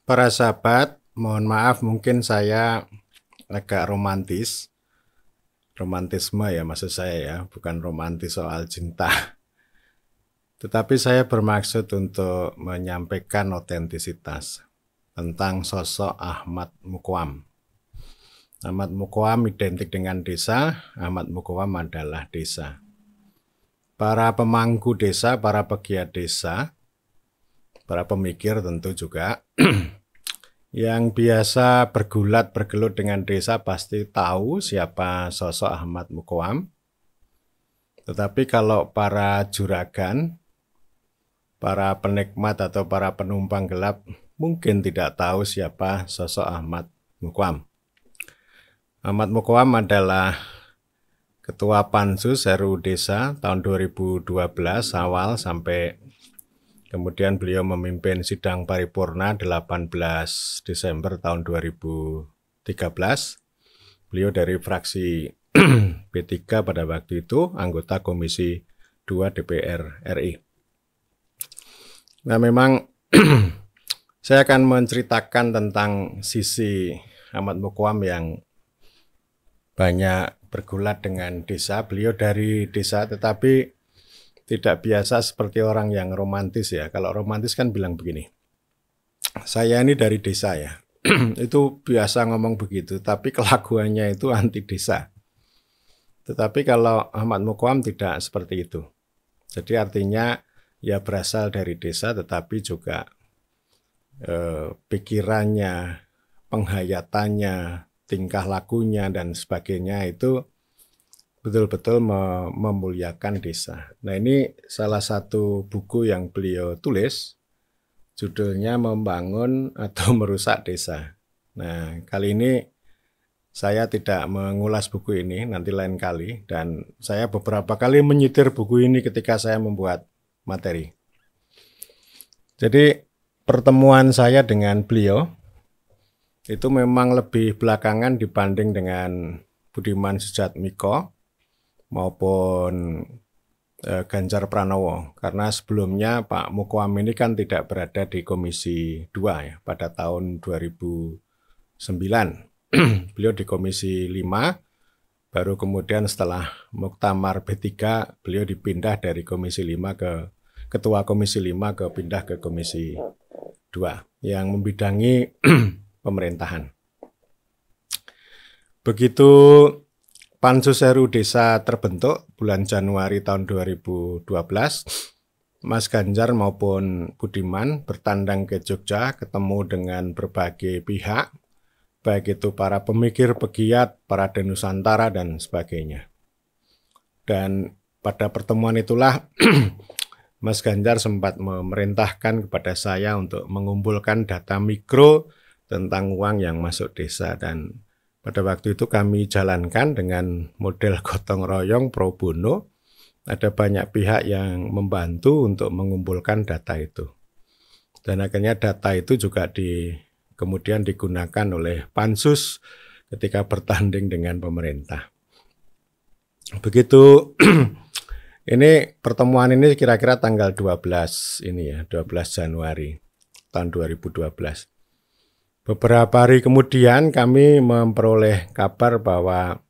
Para sahabat, mohon maaf mungkin saya agak romantisme ya maksud saya ya, bukan romantis soal cinta. Tetapi saya bermaksud untuk menyampaikan otentisitas tentang sosok Ahmad Muqawam. Ahmad Muqawam identik dengan desa, Ahmad Muqawam adalah desa. Para pemangku desa, para pegiat desa, para pemikir tentu juga, yang biasa bergelut dengan desa pasti tahu siapa sosok Ahmad Muqawam. Tetapi kalau para juragan, para penikmat atau para penumpang gelap mungkin tidak tahu siapa sosok Ahmad Muqawam. Ahmad Muqawam adalah Ketua Pansus RUU Desa tahun 2012 awal sampai kemudian beliau memimpin sidang paripurna 18 Desember tahun 2013. Beliau dari fraksi P3 pada waktu itu, anggota Komisi 2 DPR RI. Nah memang saya akan menceritakan tentang sisi Ahmad Muqawam yang banyak bergulat dengan desa. Beliau dari desa tetapi tidak biasa seperti orang yang romantis ya. Kalau romantis kan bilang begini, saya ini dari desa ya. Itu biasa ngomong begitu, tapi kelakuannya itu anti desa. Tetapi kalau Ahmad Muqawam tidak seperti itu. Jadi artinya ya berasal dari desa tetapi juga pikirannya, penghayatannya, tingkah lakunya dan sebagainya itu betul-betul memuliakan desa. Nah ini salah satu buku yang beliau tulis, judulnya Membangun atau Merusak Desa. Nah kali ini saya tidak mengulas buku ini, nanti lain kali. Dan saya beberapa kali menyitir buku ini ketika saya membuat materi. Jadi pertemuan saya dengan beliau itu memang lebih belakangan dibanding dengan Budiman Sujatmiko maupun Ganjar Pranowo. Karena sebelumnya Pak Muqawam ini kan tidak berada di Komisi 2 ya, pada tahun 2009. Beliau di Komisi 5, baru kemudian setelah Muktamar B3, beliau dipindah dari Komisi 5 ke Ketua Komisi 5 ke pindah ke Komisi 2 yang membidangi pemerintahan. Begitu Pansus RUU Desa terbentuk bulan Januari tahun 2012, Mas Ganjar maupun Budiman bertandang ke Jogja, ketemu dengan berbagai pihak, baik itu para pemikir, pegiat, para Nusantara, dan sebagainya. Dan pada pertemuan itulah Mas Ganjar sempat memerintahkan kepada saya untuk mengumpulkan data mikro tentang uang yang masuk desa. Dan pada waktu itu kami jalankan dengan model gotong royong pro bono. Ada banyak pihak yang membantu untuk mengumpulkan data itu. Dan akhirnya data itu juga kemudian digunakan oleh Pansus ketika bertanding dengan pemerintah. Begitu ini pertemuan ini kira-kira tanggal 12 ini ya, 12 Januari tahun 2012. Beberapa hari kemudian kami memperoleh kabar bahwa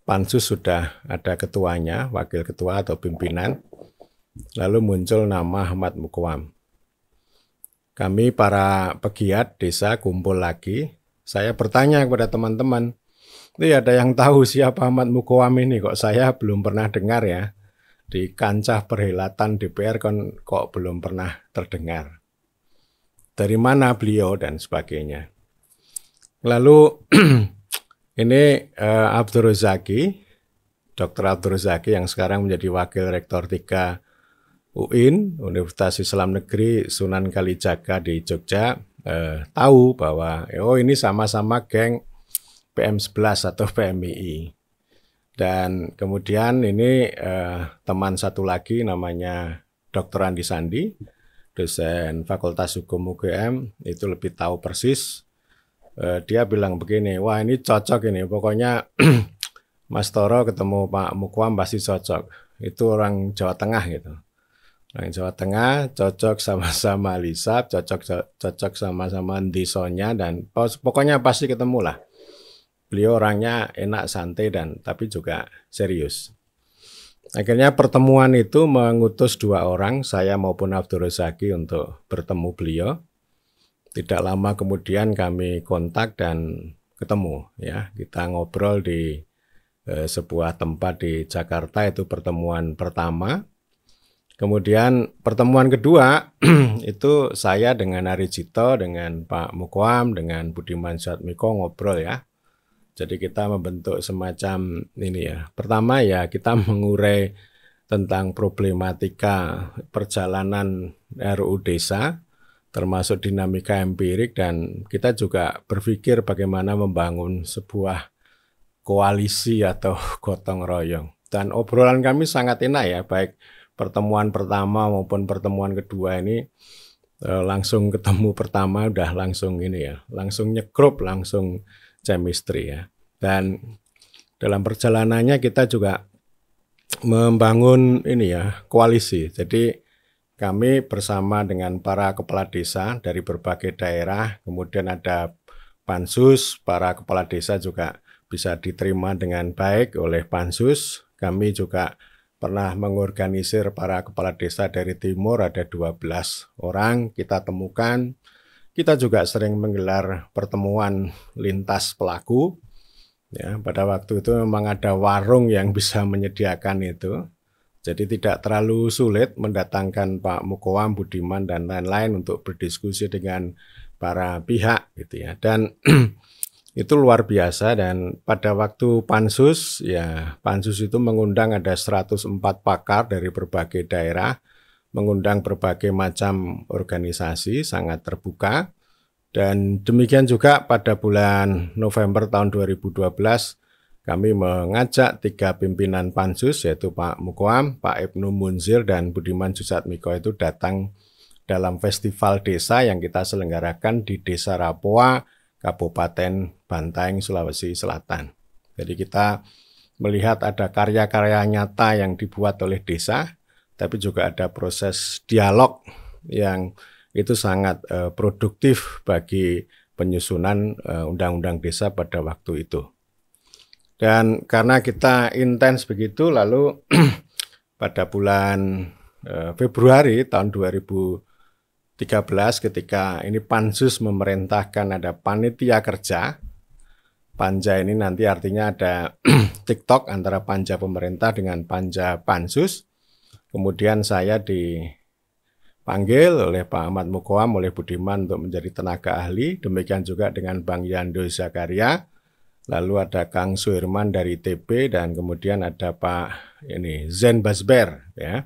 Pansus sudah ada ketuanya, wakil ketua atau pimpinan, lalu muncul nama Ahmad Muqawam. Kami para pegiat desa kumpul lagi, saya bertanya kepada teman-teman, ini ada yang tahu siapa Ahmad Muqawam ini? Kok saya belum pernah dengar ya, di kancah perhelatan DPR kok belum pernah terdengar. Dari mana beliau dan sebagainya. Lalu ini Abdur Rozaki, Dr. Abdur Rozaki yang sekarang menjadi Wakil Rektor 3 UIN, Universitas Islam Negeri Sunan Kalijaga di Jogja, tahu bahwa ini sama-sama geng PM11 atau PMII. Dan kemudian ini teman satu lagi namanya Dr. Andi Sandi, dosen Fakultas Hukum UGM, itu lebih tahu persis. Dia bilang begini, wah ini cocok ini, pokoknya Mas Toro ketemu Pak Muqawam pasti cocok. Itu orang Jawa Tengah gitu. Orang Jawa Tengah, cocok sama-sama lisap, cocok sama-sama ndisonya, dan pokoknya pasti ketemu lah. Beliau orangnya enak, santai, dan tapi juga serius. Akhirnya pertemuan itu mengutus 2 orang, saya maupun Abdul Rozaki, untuk bertemu beliau. Tidak lama kemudian kami kontak dan ketemu, ya. Kita ngobrol di sebuah tempat di Jakarta, itu pertemuan pertama. Kemudian pertemuan kedua itu saya dengan Ari Cito, dengan Pak Mukoam, dengan Budiman Sujatmiko ngobrol, ya. Jadi kita membentuk semacam ini, ya. Pertama ya kita mengurai tentang problematika perjalanan RUU Desa, termasuk dinamika empirik, dan kita juga berpikir bagaimana membangun sebuah koalisi atau gotong royong. Dan obrolan kami sangat enak, ya, baik pertemuan pertama maupun pertemuan kedua ini langsung ketemu pertama udah langsung ini, ya, langsung nyekrup, langsung chemistry, ya. Dan dalam perjalanannya kita juga membangun ini, ya, koalisi. Jadi kami bersama dengan para kepala desa dari berbagai daerah, kemudian ada pansus, para kepala desa juga bisa diterima dengan baik oleh pansus. Kami juga pernah mengorganisir para kepala desa dari timur, ada 12 orang kita temukan. Kita juga sering menggelar pertemuan lintas pelaku. Ya, pada waktu itu memang ada warung yang bisa menyediakan itu. Jadi tidak terlalu sulit mendatangkan Pak Mukoam, Budiman, dan lain-lain untuk berdiskusi dengan para pihak, gitu, ya. Dan itu luar biasa. Dan pada waktu pansus, ya, pansus itu mengundang ada 104 pakar dari berbagai daerah, mengundang berbagai macam organisasi, sangat terbuka. Dan demikian juga pada bulan November tahun 2012 kami mengajak 3 pimpinan pansus, yaitu Pak Mukoam, Pak Ibnu Munzir, dan Budiman Sujatmiko itu datang dalam festival desa yang kita selenggarakan di Desa Rapoa, Kabupaten Bantaeng, Sulawesi Selatan. Jadi kita melihat ada karya-karya nyata yang dibuat oleh desa, tapi juga ada proses dialog yang itu sangat produktif bagi penyusunan undang-undang desa pada waktu itu. Dan karena kita intens begitu, lalu pada bulan Februari tahun 2013 ketika ini pansus memerintahkan ada panitia kerja. Panja ini nanti artinya ada TikTok antara panja pemerintah dengan panja pansus. Kemudian saya dipanggil oleh Pak Ahmad Mukoam, oleh Budiman untuk menjadi tenaga ahli. Demikian juga dengan Bang Yando Zakaria. Lalu ada Kang Suirman dari ITB, dan kemudian ada Pak Zen Basber, ya.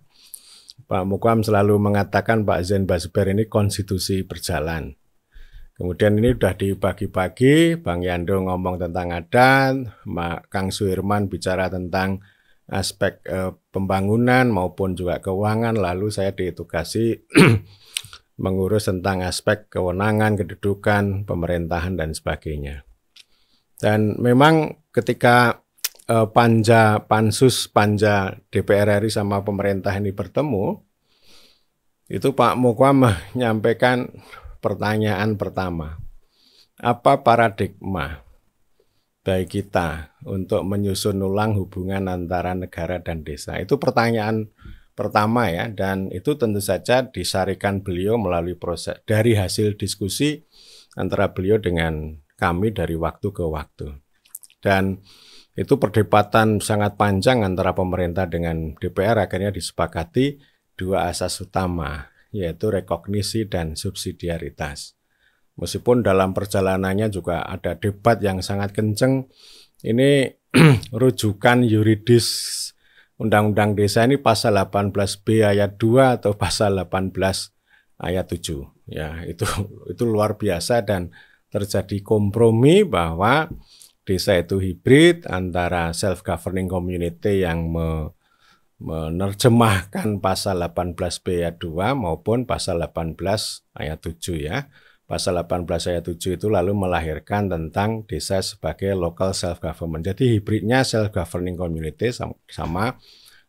Pak Mukoam selalu mengatakan Pak Zen Basber ini konstitusi berjalan. Kemudian ini sudah dibagi-bagi, Bang Yando ngomong tentang adat, Kang Suirman bicara tentang aspek pembangunan maupun juga keuangan, lalu saya ditugasi mengurus tentang aspek kewenangan, kedudukan, pemerintahan, dan sebagainya. Dan memang ketika panja DPR RI sama pemerintah ini bertemu, itu Pak Mukoam menyampaikan pertanyaan pertama, apa paradigma bagi kita untuk menyusun ulang hubungan antara negara dan desa? Itu pertanyaan pertama, ya, dan itu tentu saja disarikan beliau melalui proses dari hasil diskusi antara beliau dengan kami dari waktu ke waktu. Dan itu perdebatan sangat panjang antara pemerintah dengan DPR, akhirnya disepakati 2 asas utama, yaitu rekognisi dan subsidiaritas. Meskipun dalam perjalanannya juga ada debat yang sangat kenceng, ini rujukan yuridis Undang-Undang Desa ini pasal 18B ayat 2 atau pasal 18 ayat 7. Ya, itu luar biasa, dan terjadi kompromi bahwa desa itu hibrid antara self-governing community yang menerjemahkan pasal 18B ayat 2 maupun pasal 18 ayat 7, ya. Pasal 18 ayat 7 itu lalu melahirkan tentang desa sebagai local self-government. Jadi hibridnya self-governing community sama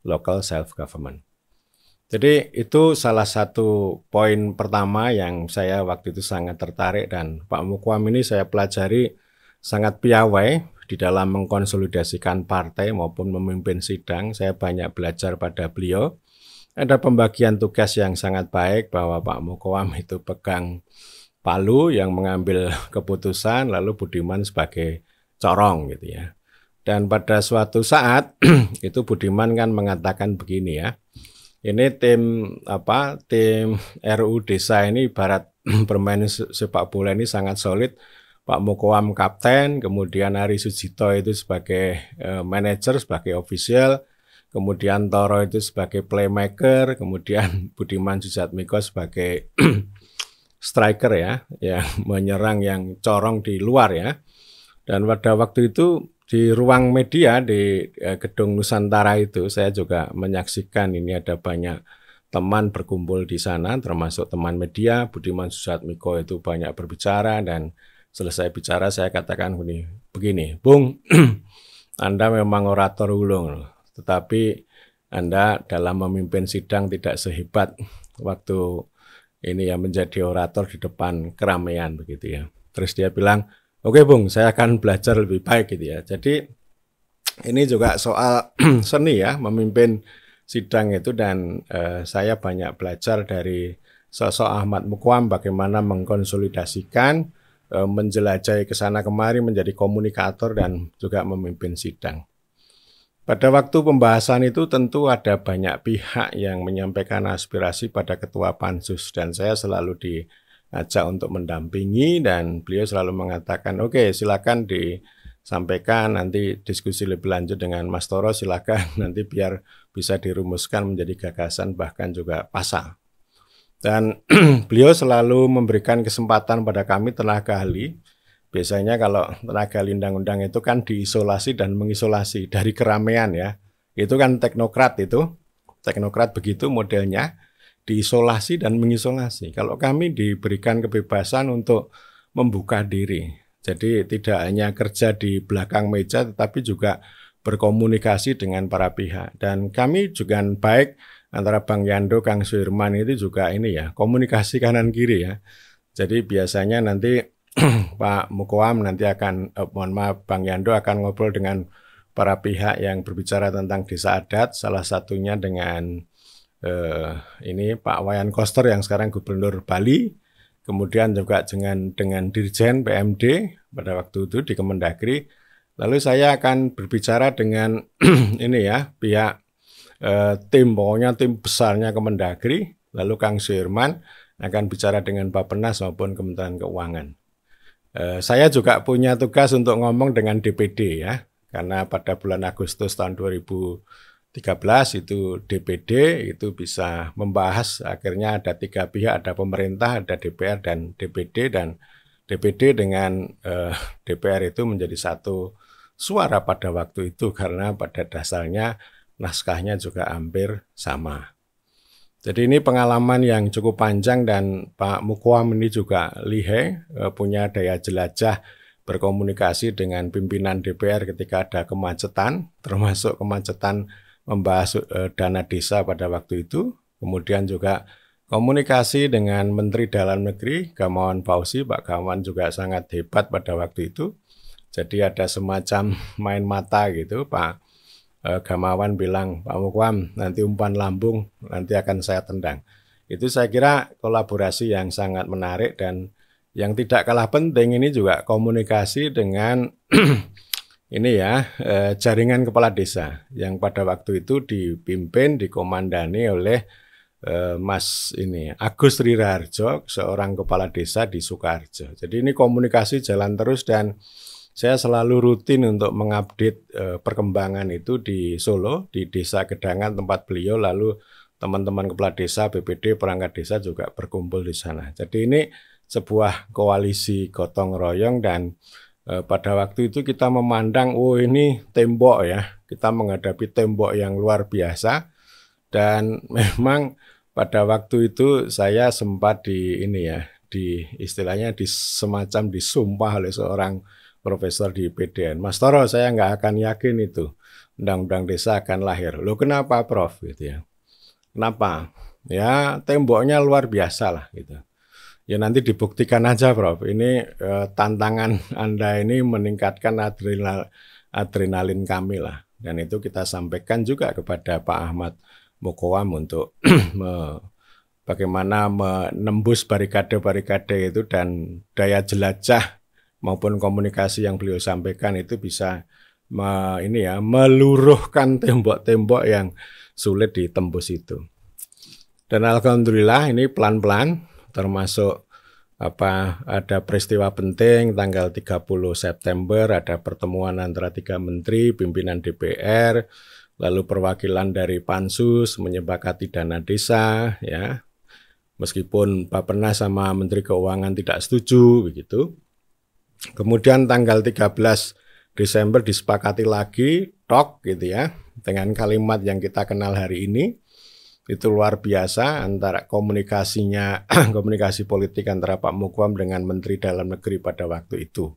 local self-government. Jadi itu salah satu poin pertama yang saya waktu itu sangat tertarik, dan Pak Mukwam ini saya pelajari sangat piawai di dalam mengkonsolidasikan partai maupun memimpin sidang. Saya banyak belajar pada beliau. Ada pembagian tugas yang sangat baik bahwa Pak Mukwam itu pegang palu yang mengambil keputusan, lalu Budiman sebagai corong gitu ya. Dan pada suatu saat itu Budiman kan mengatakan begini ya. Ini tim RU Desa ini ibarat bermain sepak bola ini sangat solid. Pak Mukwam kapten, kemudian Ari Sujito itu sebagai manajer, sebagai official, kemudian Toro itu sebagai playmaker, kemudian Budiman Sujatmiko sebagai striker ya, yang menyerang, yang corong di luar ya. Dan pada waktu itu di ruang media di Gedung Nusantara itu saya juga menyaksikan ini ada banyak teman berkumpul di sana, termasuk teman media. Budiman Sujatmiko itu banyak berbicara, dan selesai bicara saya katakan begini, Bung, Anda memang orator ulung, tetapi Anda dalam memimpin sidang tidak sehebat waktu ini ya menjadi orator di depan keramaian begitu ya. Terus dia bilang, oke Bung, saya akan belajar lebih baik gitu ya. Jadi ini juga soal seni ya, memimpin sidang itu, dan saya banyak belajar dari sosok Ahmad Mukwam bagaimana mengkonsolidasikan, menjelajahi ke sana kemari, menjadi komunikator dan juga memimpin sidang. Pada waktu pembahasan itu tentu ada banyak pihak yang menyampaikan aspirasi pada ketua pansus, dan saya selalu diajak untuk mendampingi, dan beliau selalu mengatakan, oke, silakan disampaikan, nanti diskusi lebih lanjut dengan Mas Toro, silakan nanti biar bisa dirumuskan menjadi gagasan bahkan juga pasal. Dan beliau selalu memberikan kesempatan pada kami tenaga ahli. Biasanya kalau tenaga ahli undang-undang itu kan diisolasi dan mengisolasi dari keramaian ya. Itu kan teknokrat itu. Teknokrat begitu modelnya, diisolasi dan mengisolasi. Kalau kami diberikan kebebasan untuk membuka diri. Jadi tidak hanya kerja di belakang meja tetapi juga berkomunikasi dengan para pihak. Dan kami juga baik antara Bang Yando, Kang Suirman itu juga ini ya, komunikasi kanan kiri ya. Jadi biasanya nanti Pak Mukwam nanti akan, Bang Yando akan ngobrol dengan para pihak yang berbicara tentang desa adat, salah satunya dengan ini Pak Wayan Koster yang sekarang Gubernur Bali, kemudian juga dengan Dirjen PMD pada waktu itu di Kemendagri. Lalu saya akan berbicara dengan ini ya, pihak tim, pokoknya tim besarnya Kemendagri, lalu Kang Suirman akan bicara dengan Bappenas maupun Kementerian Keuangan. Saya juga punya tugas untuk ngomong dengan DPD ya, karena pada bulan Agustus tahun 2013 itu DPD itu bisa membahas, akhirnya ada 3 pihak, ada pemerintah, ada DPR dan DPD, dan DPD dengan DPR itu menjadi satu suara pada waktu itu karena pada dasarnya naskahnya juga hampir sama. Jadi ini pengalaman yang cukup panjang, dan Pak Mukwam ini juga lihai, punya daya jelajah berkomunikasi dengan pimpinan DPR ketika ada kemacetan, termasuk kemacetan membahas dana desa pada waktu itu. Kemudian juga komunikasi dengan Menteri Dalam Negeri, Gamawan Fauzi. Pak Gamawan juga sangat hebat pada waktu itu. Jadi ada semacam main mata gitu, Pak Gamawan bilang, Pak Mukwam nanti umpan lambung nanti akan saya tendang. Itu saya kira kolaborasi yang sangat menarik, dan yang tidak kalah penting ini juga komunikasi dengan ini ya, jaringan kepala desa yang pada waktu itu dipimpin, dikomandani oleh Mas ini Agus Riraharjo, seorang kepala desa di Sukoharjo. Jadi ini komunikasi jalan terus, dan saya selalu rutin untuk mengupdate perkembangan itu di Solo, di Desa Gedangan tempat beliau, lalu teman-teman kepala desa, BPD, perangkat desa juga berkumpul di sana. Jadi ini sebuah koalisi gotong royong, dan pada waktu itu kita memandang, oh ini tembok ya, kita menghadapi tembok yang luar biasa, dan memang pada waktu itu saya sempat istilahnya semacam disumpah oleh seorang profesor di PDN. Mas Toro, saya nggak akan yakin itu undang-undang desa akan lahir. Loh kenapa Prof? Gitu ya. Kenapa? Ya temboknya luar biasa lah gitu. Ya nanti dibuktikan aja Prof. Ini tantangan Anda ini meningkatkan adrenalin kami lah. Dan itu kita sampaikan juga kepada Pak Ahmad Mukowam untuk bagaimana menembus barikade-barikade itu dan daya jelajah maupun komunikasi yang beliau sampaikan itu bisa meluruhkan tembok-tembok yang sulit ditembus itu. Dan alhamdulillah ini pelan-pelan, termasuk ada peristiwa penting tanggal 30 September, ada pertemuan antara 3 menteri, pimpinan DPR, lalu perwakilan dari Pansus menyepakati dana desa, ya. Meskipun Bappenas sama Menteri Keuangan tidak setuju, begitu. Kemudian tanggal 13 Desember disepakati lagi, gitu ya, dengan kalimat yang kita kenal hari ini. Itu luar biasa antara komunikasinya, komunikasi politik antara Pak Mukowam dengan Menteri Dalam Negeri pada waktu itu.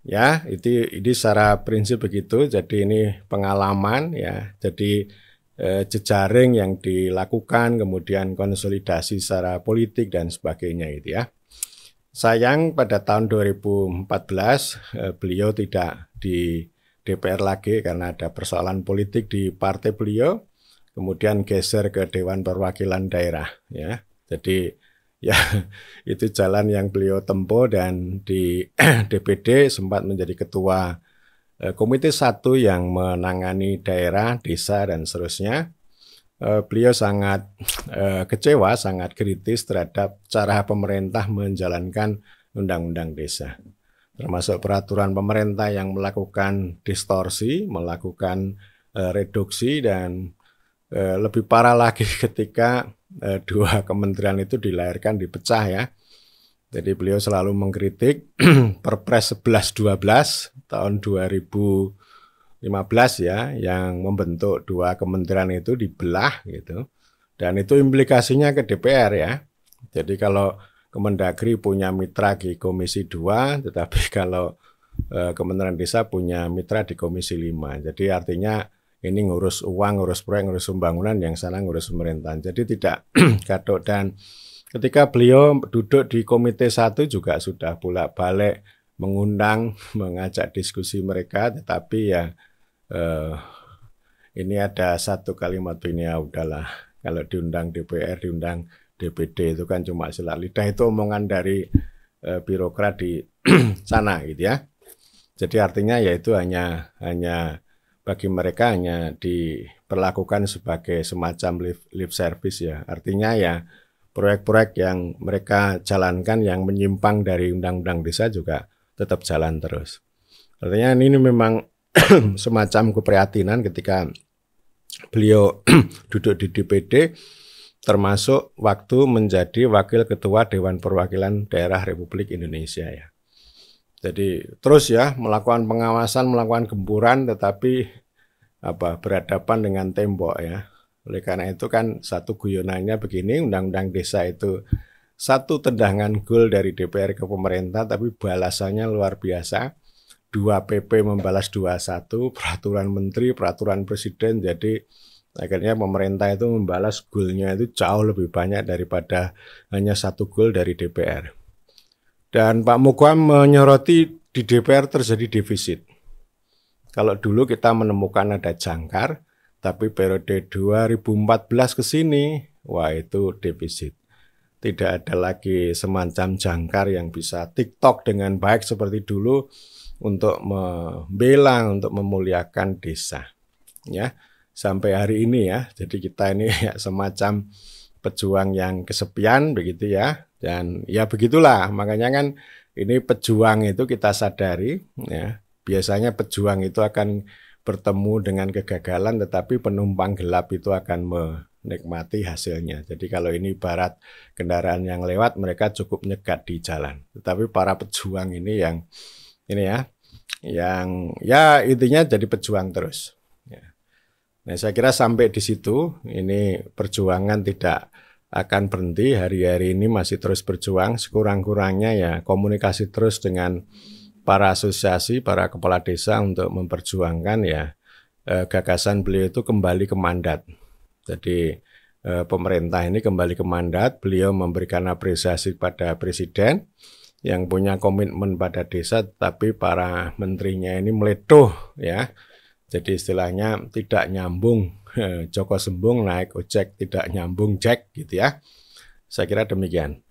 Ya, ini secara prinsip begitu. Jadi ini pengalaman ya. Jadi jejaring yang dilakukan, kemudian konsolidasi secara politik dan sebagainya itu ya. Sayang pada tahun 2014 beliau tidak di DPR lagi karena ada persoalan politik di partai beliau. Kemudian geser ke Dewan Perwakilan Daerah ya. Jadi ya itu jalan yang beliau tempuh dan di DPD sempat menjadi ketua Komite 1 yang menangani daerah, desa dan seterusnya. Beliau sangat kecewa, sangat kritis terhadap cara pemerintah menjalankan undang-undang desa. Termasuk peraturan pemerintah yang melakukan distorsi, melakukan reduksi dan lebih parah lagi ketika 2 kementerian itu dilahirkan dipecah ya. Jadi beliau selalu mengkritik Perpres 11-12 tahun 2015 ya, yang membentuk 2 kementerian itu dibelah gitu. Dan itu implikasinya ke DPR ya. Jadi kalau Kemendagri punya mitra di Komisi 2, tetapi kalau Kementerian Desa punya mitra di Komisi 5. Jadi artinya ini ngurus uang, ngurus proyek, ngurus pembangunan, yang sana ngurus pemerintahan. Jadi tidak gadok. Dan ketika beliau duduk di Komite 1 juga sudah bolak-balik mengundang, mengajak diskusi mereka, tetapi ya ini ada satu kalimat ini, ya udahlah, kalau diundang DPR, diundang DPD itu kan cuma silat lidah, itu omongan dari birokrat di sana gitu ya. Jadi artinya ya itu hanya bagi mereka hanya diperlakukan sebagai semacam lip service ya. Artinya ya proyek-proyek yang mereka jalankan yang menyimpang dari undang-undang desa juga tetap jalan terus. Artinya ini memang semacam keprihatinan ketika beliau duduk di DPD, termasuk waktu menjadi Wakil Ketua Dewan Perwakilan Daerah Republik Indonesia ya. Jadi terus ya melakukan pengawasan, melakukan gemburan, tetapi berhadapan dengan tembok ya. Oleh karena itu kan satu guyonannya begini, undang-undang desa itu satu tendangan gol dari DPR ke pemerintah, tapi balasannya luar biasa. 2 PP membalas 21, peraturan menteri, peraturan presiden, jadi akhirnya pemerintah itu membalas golnya itu jauh lebih banyak daripada hanya 1 gol dari DPR. Dan Pak Mukowam menyoroti di DPR terjadi defisit. Kalau dulu kita menemukan ada jangkar, tapi periode 2014 ke sini, wah itu defisit. Tidak ada lagi semacam jangkar yang bisa TikTok dengan baik seperti dulu untuk membela, untuk memuliakan desa. Ya, sampai hari ini ya. Jadi kita ini ya semacam pejuang yang kesepian begitu ya. Dan ya begitulah, makanya kan ini pejuang itu kita sadari ya. Biasanya pejuang itu akan bertemu dengan kegagalan, tetapi penumpang gelap itu akan menikmati hasilnya. Jadi kalau ini ibarat kendaraan yang lewat, mereka cukup nyegat di jalan. Tetapi para pejuang ini yang ini ya, yang ya intinya jadi pejuang terus. Ya. Nah saya kira sampai di situ, ini perjuangan tidak akan berhenti, hari-hari ini masih terus berjuang, sekurang-kurangnya ya komunikasi terus dengan para asosiasi, para kepala desa untuk memperjuangkan ya gagasan beliau itu kembali ke mandat. Jadi pemerintah ini kembali ke mandat, beliau memberikan apresiasi pada presiden yang punya komitmen pada desa, tapi para menterinya ini meletuh ya. Jadi istilahnya tidak nyambung, Joko Sembung naik ojek tidak nyambung Jack gitu ya. Saya kira demikian.